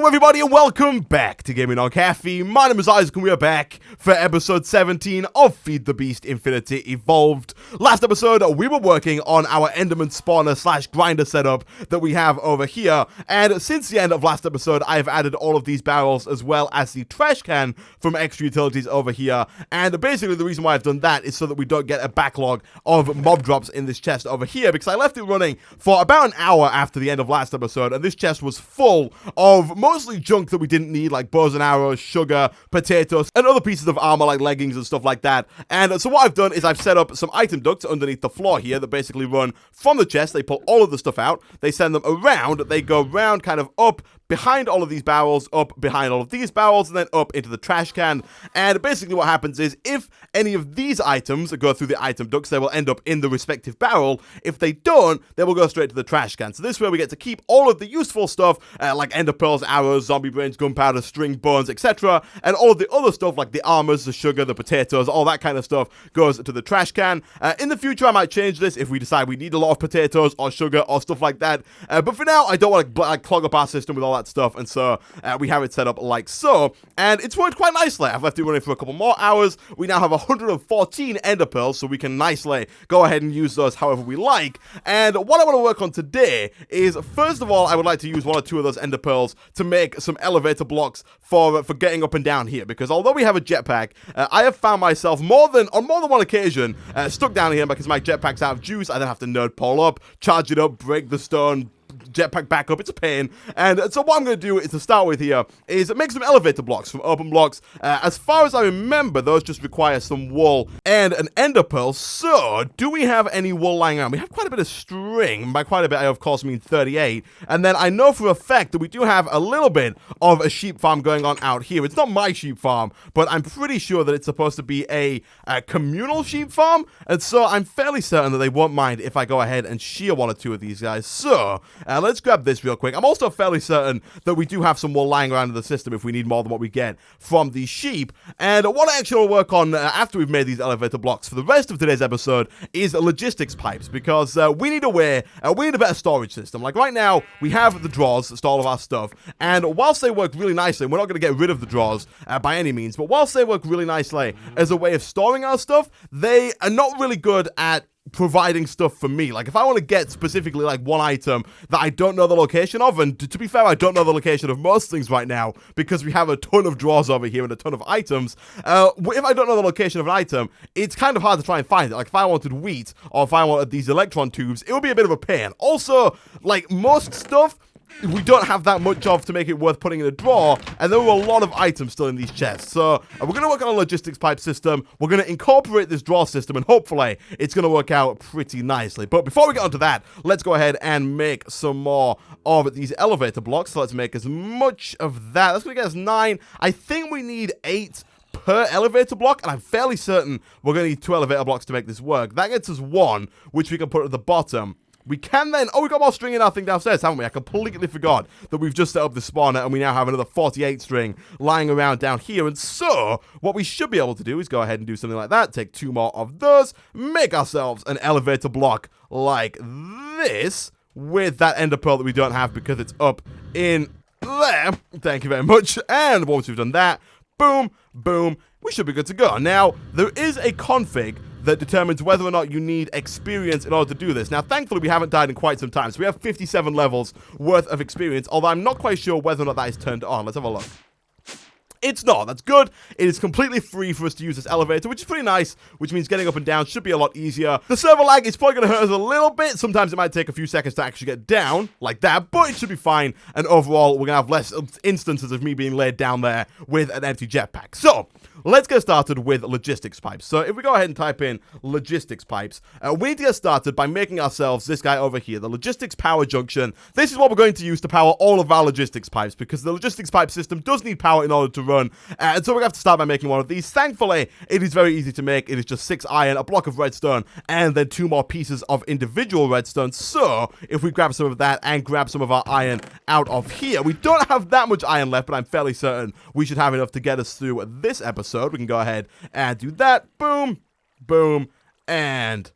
Hello everybody and welcome back to Gaming on Caffeine. My name is Isaac and we are back for episode 17 of Feed the Beast Infinity Evolved. Last episode we were working on our Enderman spawner slash grinder setup that we have over here, and since the end of last episode I have added all of these barrels as well as the trash can from extra utilities over here, and basically the reason why I've done that is so that we don't get a backlog of mob drops in this chest over here, because I left it running for about an hour after the end of last episode and this chest was full of mostly junk that we didn't need, like bows and arrows, sugar, potatoes, and other pieces of armor like leggings and stuff like that. And so what I've done is I've set up some item ducts underneath the floor here that basically run from the chest. They pull all of the stuff out, they send them around, they go round kind of up behind all of these barrels, up behind all of these barrels, and then up into the trash can. And basically what happens is if any of these items go through the item ducts, they will end up in the respective barrel. If they don't, they will go straight to the trash can. So this way we get to keep all of the useful stuff like ender pearls, arrows, zombie brains, gunpowder, string, bones, etc. And all of the other stuff like the armors, the sugar, the potatoes, all that kind of stuff goes to the trash can. In the future I might change this if we decide we need a lot of potatoes or sugar or stuff like that. But for now I don't want to clog up our system with all that stuff, and so we have it set up like so, and it's worked quite nicely. I've left it running for a couple more hours. We now have 114 ender pearls, so we can nicely go ahead and use those however we like. And what I want to work on today is, first of all, I would like to use one or two of those ender pearls to make some elevator blocks for getting up and down here, because although we have a jetpack, I have found myself on more than one occasion stuck down here because my jetpack's out of juice. I then have to nerd pole up, charge it up, break the stone, jetpack back up. It's a pain. And so what I'm going to do is, to start with here, is make some elevator blocks from open blocks. As far as I remember, those just require some wool and an ender pearl. So do we have any wool lying around? We have quite a bit of string. By quite a bit I of course mean 38. And then I know for a fact that we do have a little bit of a sheep farm going on out here. It's not my sheep farm, but I'm pretty sure that it's supposed to be a communal sheep farm, and so I'm fairly certain that they won't mind if I go ahead and shear one or two of these guys. So let's grab this real quick. I'm also fairly certain that we do have some wool lying around in the system if we need more than what we get from the sheep. And what I actually want to work on after we've made these elevator blocks for the rest of today's episode is logistics pipes, because we need a way, we need a better storage system. Like right now, we have the drawers that store all of our stuff, and whilst they work really nicely, we're not going to get rid of the drawers by any means, but whilst they work really nicely as a way of storing our stuff, they are not really good at providing stuff for me. Like if I want to get specifically like one item that I don't know the location of, and to be fair, I don't know the location of most things right now because we have a ton of drawers over here and a ton of items. If I don't know the location of an item, it's kind of hard to try and find it. Like if I wanted wheat or if I wanted these electron tubes, it would be a bit of a pain. Also, like most stuff, we don't have that much of to make it worth putting in a drawer, and there were a lot of items still in these chests. So we're going to work on a logistics pipe system. We're going to incorporate this drawer system, and hopefully it's going to work out pretty nicely. But before we get onto that, let's go ahead and make some more of these elevator blocks. So let's make as much of that. That's going to get us 9. I think we need 8 per elevator block, and I'm fairly certain we're going to need 2 elevator blocks to make this work. That gets us 1, which we can put at the bottom. We can then, we got more string in our thing downstairs, haven't we? I completely forgot that we've just set up the spawner and we now have another 48 string lying around down here. And so what we should be able to do is go ahead and do something like that, take 2 more of those, make ourselves an elevator block like this with that ender pearl that we don't have because it's up in there. Thank you very much. And once we've done that, boom, boom, we should be good to go. Now, there is a config that determines whether or not you need experience in order to do this. Now, thankfully, we haven't died in quite some time, so we have 57 levels worth of experience, although I'm not quite sure whether or not that is turned on. Let's have a look. It's not. That's good. It is completely free for us to use this elevator, which is pretty nice, which means getting up and down should be a lot easier. The server lag is probably going to hurt us a little bit. Sometimes it might take a few seconds to actually get down, like that, but it should be fine. And overall, we're going to have less instances of me being laid down there with an empty jetpack. So let's get started with logistics pipes. So if we go ahead and type in logistics pipes, we need to get started by making ourselves this guy over here, the logistics power junction. This is what we're going to use to power all of our logistics pipes, because the logistics pipe system does need power in order to run. And so we're going to have to start by making one of these. Thankfully, it is very easy to make. It is just 6 iron, a block of redstone, and then 2 more pieces of individual redstone. So if we grab some of that and grab some of our iron out of here, we don't have that much iron left, but I'm fairly certain we should have enough to get us through this episode. We can go ahead and do that. Boom, boom, and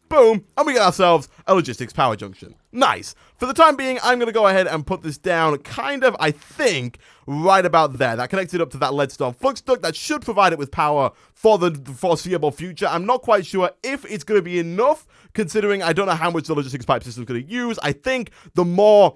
boom. And we get ourselves a logistics power junction. Nice. For the time being, I'm going to go ahead and put this down kind of, I think, right about there. That connects it up to that leadstone flux duct. That should provide it with power for the foreseeable future. I'm not quite sure if it's going to be enough, considering I don't know how much the logistics pipe system is going to use. I think the more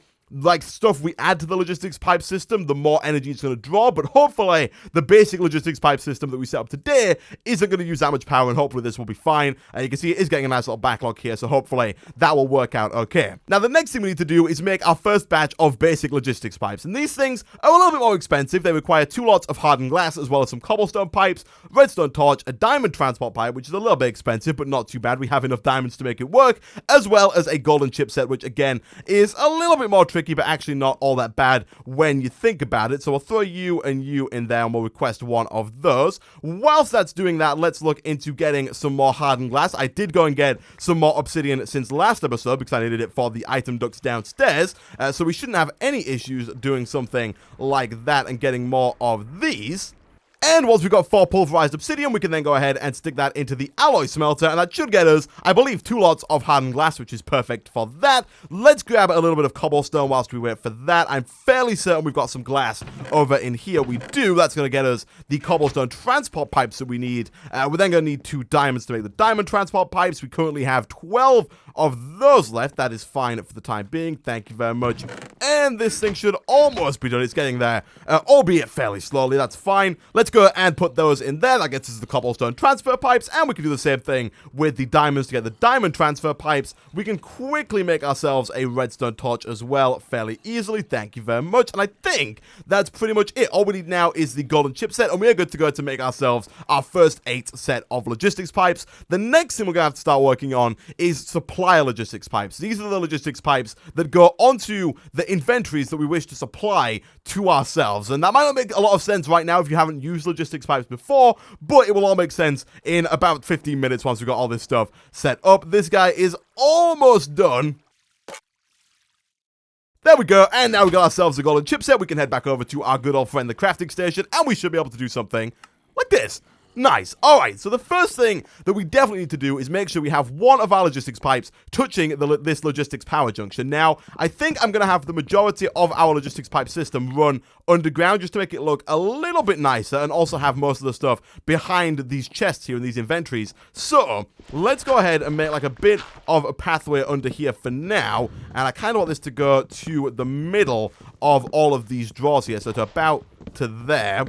stuff we add to the logistics pipe system, the more energy it's going to draw, but hopefully the basic logistics pipe system that we set up today isn't going to use that much power, and hopefully this will be fine. You can see it is getting a nice little backlog here, so hopefully that will work out okay. Now, the next thing we need to do is make our first batch of basic logistics pipes, and these things are a little bit more expensive. They require 2 lots of hardened glass, as well as some cobblestone pipes, redstone torch, a diamond transport pipe, which is a little bit expensive, but not too bad. We have enough diamonds to make it work, as well as a golden chipset, which again is a little bit more tricky, but actually not all that bad when you think about it. So we'll throw you and you in there, and we'll request one of those. Whilst that's doing that, let's look into getting some more hardened glass. I did go and get some more obsidian since last episode because I needed it for the item ducts downstairs, so we shouldn't have any issues doing something like that and getting more of these. And once we've got 4 pulverized obsidian, we can then go ahead and stick that into the alloy smelter, and that should get us, I believe, 2 lots of hardened glass, which is perfect for that. Let's grab a little bit of cobblestone whilst we wait for that. I'm fairly certain we've got some glass over in here. We do. That's going to get us the cobblestone transport pipes that we need. We're then going to need 2 diamonds to make the diamond transport pipes. We currently have 12 of those left. That is fine for the time being. Thank you very much. And this thing should almost be done. It's getting there, albeit fairly slowly. That's fine. Let's go and put those in there. That gets us the cobblestone transfer pipes, and we can do the same thing with the diamonds to get the diamond transfer pipes. We can quickly make ourselves a redstone torch as well fairly easily. Thank you very much. And I think that's pretty much it. All we need now is the golden chipset, and we are good to go to make ourselves our first 8 set of logistics pipes. The next thing we're going to have to start working on is supplier logistics pipes. These are the logistics pipes that go onto the inventories that we wish to supply to ourselves. And that might not make a lot of sense right now if you haven't used logistics pipes before, but it will all make sense in about 15 minutes once we've got all this stuff set up. This guy is almost done. There we go, and now we got ourselves a golden chipset. We can head back over to our good old friend, the crafting station, and we should be able to do something like this. Nice. Alright, so the first thing that we definitely need to do is make sure we have one of our logistics pipes touching this logistics power junction. Now, I think I'm going to have the majority of our logistics pipe system run underground just to make it look a little bit nicer, and also have most of the stuff behind these chests here in these inventories. So, let's go ahead and make like a bit of a pathway under here for now, and I kind of want this to go to the middle of all of these drawers here, so to about to there.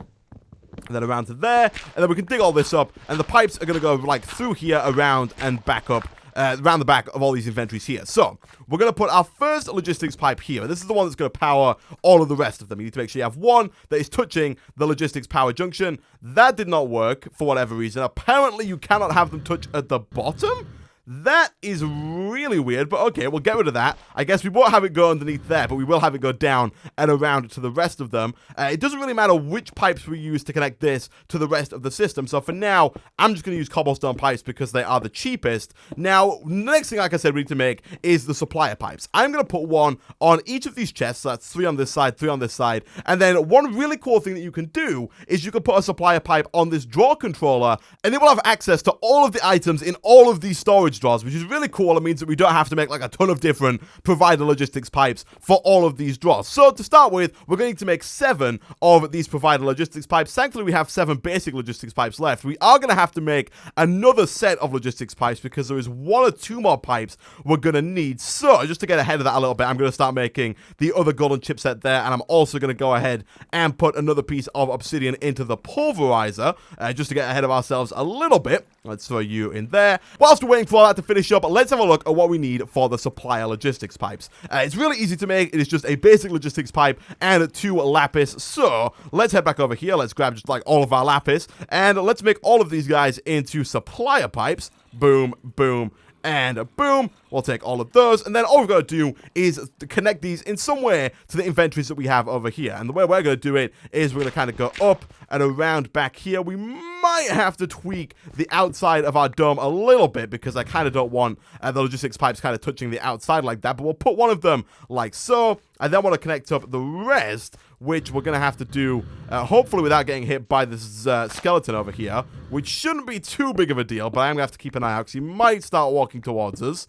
And then around to there, and then we can dig all this up, and the pipes are going to go like through here, around, and back up, around the back of all these inventories here. So, we're going to put our first logistics pipe here. This is the one that's going to power all of the rest of them. You need to make sure you have one that is touching the logistics power junction. That did not work for whatever reason. Apparently, you cannot have them touch at the bottom. That is really weird, but okay, we'll get rid of that. I guess we won't have it go underneath there, but we will have it go down and around to the rest of them. It doesn't really matter which pipes we use to connect this to the rest of the system. So for now, I'm just going to use cobblestone pipes because they are the cheapest. Now, the next thing, like I said, we need to make is the supplier pipes. I'm going to put one on each of these chests. So that's 3 on this side, 3 on this side. And then one really cool thing that you can do is you can put a supplier pipe on this drawer controller, and it will have access to all of the items in all of these storage drawers, which is really cool. It means that we don't have to make like a ton of different provider logistics pipes for all of these drawers. So to start with, we're going to make 7 of these provider logistics pipes. Thankfully, we have 7 basic logistics pipes left. We are going to have to make another set of logistics pipes because there is 1 or 2 more pipes we're going to need. So just to get ahead of that a little bit, I'm going to start making the other golden chipset there, and I'm also going to go ahead and put another piece of obsidian into the pulverizer, just to get ahead of ourselves a little bit. Let's throw you in there. Whilst we're waiting for all that to finish up, let's have a look at what we need for the supplier logistics pipes. It's really easy to make. It is just a basic logistics pipe and 2 lapis. So let's head back over here. Let's grab just like all of our lapis, and let's make all of these guys into supplier pipes. Boom, boom, and boom. We'll take all of those, and then all we've got to do is to connect these in some way to the inventories that we have over here. And the way we're going to do it is we're going to kind of go up and around back here. We might have to tweak the outside of our dome a little bit because I kind of don't want the logistics pipes kind of touching the outside like that, but we'll put one of them like so. I then want to connect up the rest, which we're going to have to do, hopefully without getting hit by this skeleton over here, which shouldn't be too big of a deal, but I'm going to have to keep an eye out because he might start walking towards us.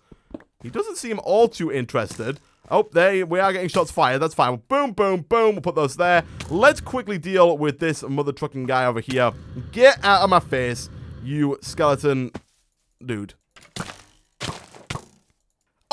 He doesn't seem all too interested. Oh, there we are getting shots fired. That's fine. Boom, boom, boom. We'll put those there. Let's quickly deal with this mother trucking guy over here. Get out of my face, you skeleton dude.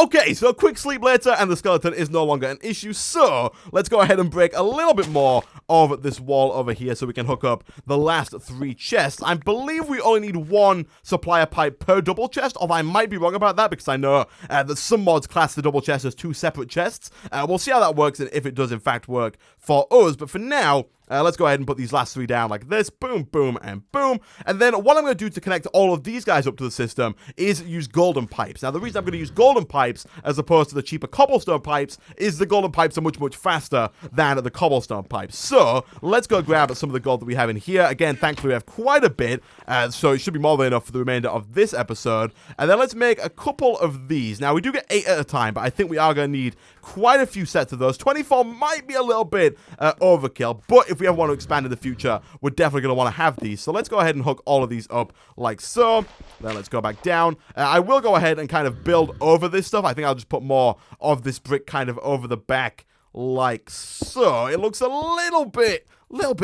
Okay, so a quick sleep later, and the skeleton is no longer an issue, so let's go ahead and break a little bit more of this wall over here so we can hook up the last 3 chests. I believe we only need 1 supplier pipe per double chest, although I might be wrong about that because I know that some mods class the double chest as 2 separate chests. We'll see how that works and if it does in fact work for us, but for now, let's go ahead and put these last 3 down like this. Boom, boom, and boom. And then what I'm going to do to connect all of these guys up to the system is use golden pipes. Now, the reason I'm going to use golden pipes as opposed to the cheaper cobblestone pipes is the golden pipes are much, much faster than the cobblestone pipes. So, let's go grab some of the gold that we have in here. Again, thankfully, we have quite a bit, so it should be more than enough for the remainder of this episode. And then let's make a couple of these. Now, we do get 8 at a time, but I think we are going to need quite a few sets of those. 24 might be a little bit overkill, but if we ever want to expand in the future, we're definitely going to want to have these. So let's go ahead and hook all of these up like so. Then let's go back down. I will go ahead and kind of build over this stuff. I think I'll just put more of this brick kind of over the back like so. It looks a little bit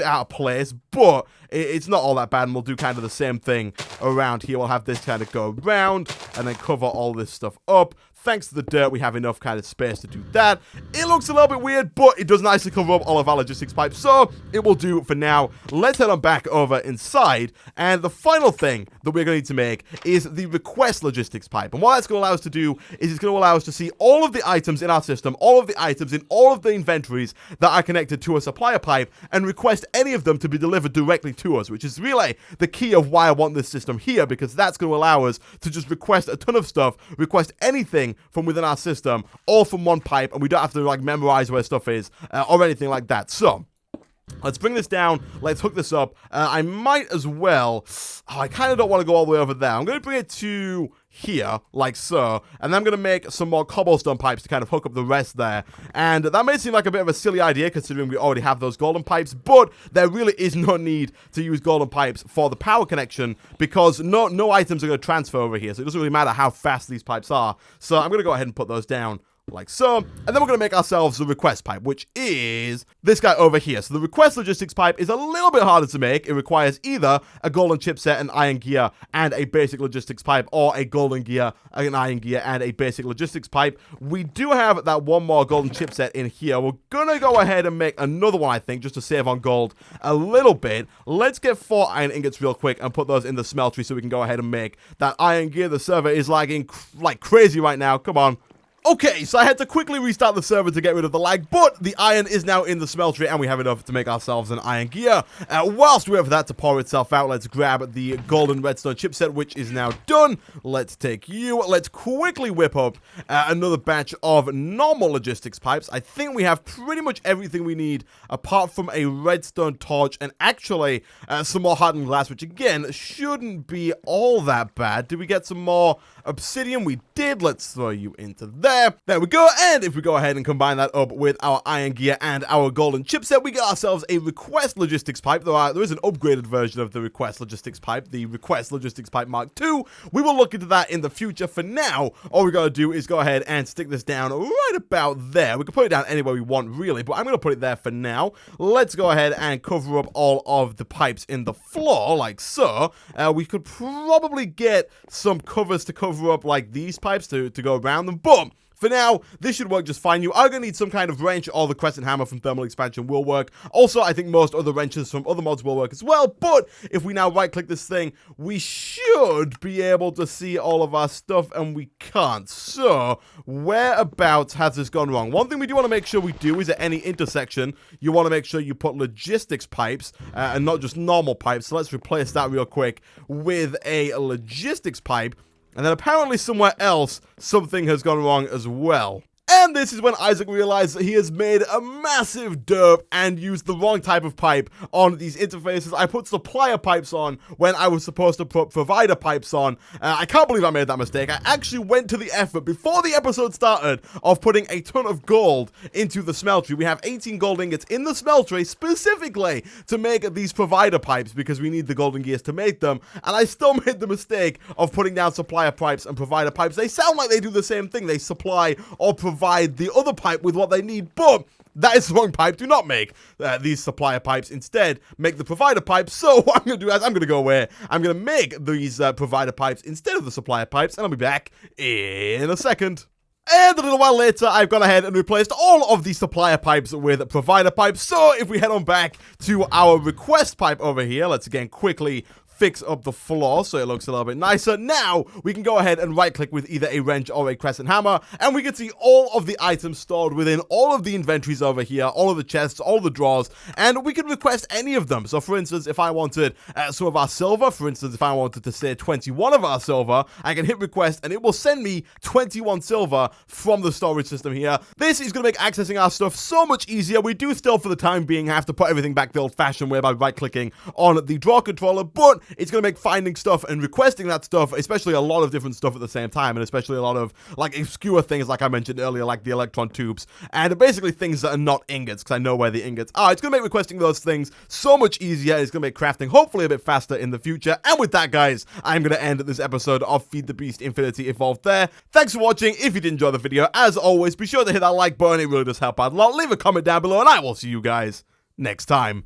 out of place, but it's not all that bad, and we'll do kind of the same thing around here. We'll have this kind of go around and then cover all this stuff up. Thanks to the dirt, we have enough kind of space to do that. It looks a little bit weird, but it does nicely cover up all of our logistics pipes, so it will do for now. Let's head on back over inside, and the final thing that we're going to need to make is the request logistics pipe. And what that's going to allow us to do is it's going to allow us to see all of the items in our system, all of the items in all of the inventories that are connected to a supplier pipe, and request any of them to be delivered directly to us, which is really the key of why I want this system here, because that's going to allow us to just request a ton of stuff, request anything from within our system, all from one pipe, and we don't have to like memorize where stuff is or anything like that. So let's bring this down. Let's hook this up. I might as well. I kind of don't want to go all the way over there. I'm going to bring it to here, like so, and then I'm going to make some more cobblestone pipes to kind of hook up the rest there. And that may seem like a bit of a silly idea considering we already have those golden pipes, but there really is no need to use golden pipes for the power connection because no items are going to transfer over here, so it doesn't really matter how fast these pipes are. So I'm going to go ahead and put those down like so, and then we're going to make ourselves the request pipe, which is this guy over here. So the request logistics pipe is a little bit harder to make. It requires either a golden chipset, an iron gear, and a basic logistics pipe, or a golden gear, an iron gear, and a basic logistics pipe. We do have that one more golden chipset in here. We're going to go ahead and make another one, I think, just to save on gold a little bit. Let's get 4 iron ingots real quick and put those in the smeltery so we can go ahead and make that iron gear. The server is lagging like crazy right now. Come on. Okay, so I had to quickly restart the server to get rid of the lag, but the iron is now in the smeltery, and we have enough to make ourselves an iron gear. Whilst we wait for that to pour itself out, let's grab the golden redstone chipset, which is now done. Let's take you. Let's quickly whip up another batch of normal logistics pipes. I think we have pretty much everything we need, apart from a redstone torch, and actually some more hardened glass, which again, shouldn't be all that bad. Did we get some more obsidian? We did. Let's throw you into there. There we go, and if we go ahead and combine that up with our iron gear and our golden chipset, we get ourselves a request logistics pipe. There is an upgraded version of the request logistics pipe, the request logistics pipe Mark II. We will look into that in the future. For now, all we gotta do is go ahead and stick this down right about there. We can put it down anywhere we want, really, but I'm gonna put it there for now. Let's go ahead and cover up all of the pipes in the floor, like so. We could probably get some covers to cover up like these pipes to go around them, but for now, this should work just fine. You are going to need some kind of wrench, or the crescent hammer from thermal expansion will work. Also, I think most other wrenches from other mods will work as well, but if we now right-click this thing, we should be able to see all of our stuff, and we can't. So, whereabouts has this gone wrong? One thing we do want to make sure we do is at any intersection, you want to make sure you put logistics pipes, and not just normal pipes. So let's replace that real quick with a logistics pipe. And then apparently somewhere else, something has gone wrong as well. And this is when Isaac realized that he has made a massive derp and used the wrong type of pipe on these interfaces. I put supplier pipes on when I was supposed to put provider pipes on. I can't believe I made that mistake. I actually went to the effort before the episode started of putting a ton of gold into the smeltery. We have 18 gold ingots in the smeltery specifically to make these provider pipes because we need the golden gears to make them. And I still made the mistake of putting down supplier pipes and provider pipes. They sound like they do the same thing. They supply or provide the other pipe with what they need, but that is the wrong pipe. Do not make these supplier pipes. Instead, make the provider pipes. So what I'm going to do is I'm going to go away. I'm going to make these provider pipes instead of the supplier pipes, and I'll be back in a second. And a little while later, I've gone ahead and replaced all of the supplier pipes with provider pipes. So if we head on back to our request pipe over here, let's again quickly fix up the floor so it looks a little bit nicer. Now, we can go ahead and right-click with either a wrench or a crescent hammer, and we can see all of the items stored within all of the inventories over here, all of the chests, all the drawers, and we can request any of them. So, for instance, if I wanted some of our silver, for instance, if I wanted to say 21 of our silver, I can hit request, and it will send me 21 silver from the storage system here. This is going to make accessing our stuff so much easier. We do still, for the time being, have to put everything back the old-fashioned way by right-clicking on the drawer controller, but it's going to make finding stuff and requesting that stuff, especially a lot of different stuff at the same time, and especially a lot of, like, obscure things, like I mentioned earlier, like the electron tubes, and basically things that are not ingots, because I know where the ingots are. It's going to make requesting those things so much easier. It's going to make crafting hopefully a bit faster in the future. And with that, guys, I'm going to end this episode of Feed the Beast Infinity Evolved there. Thanks for watching. If you did enjoy the video, as always, be sure to hit that like button. It really does help out a lot. Leave a comment down below, and I will see you guys next time.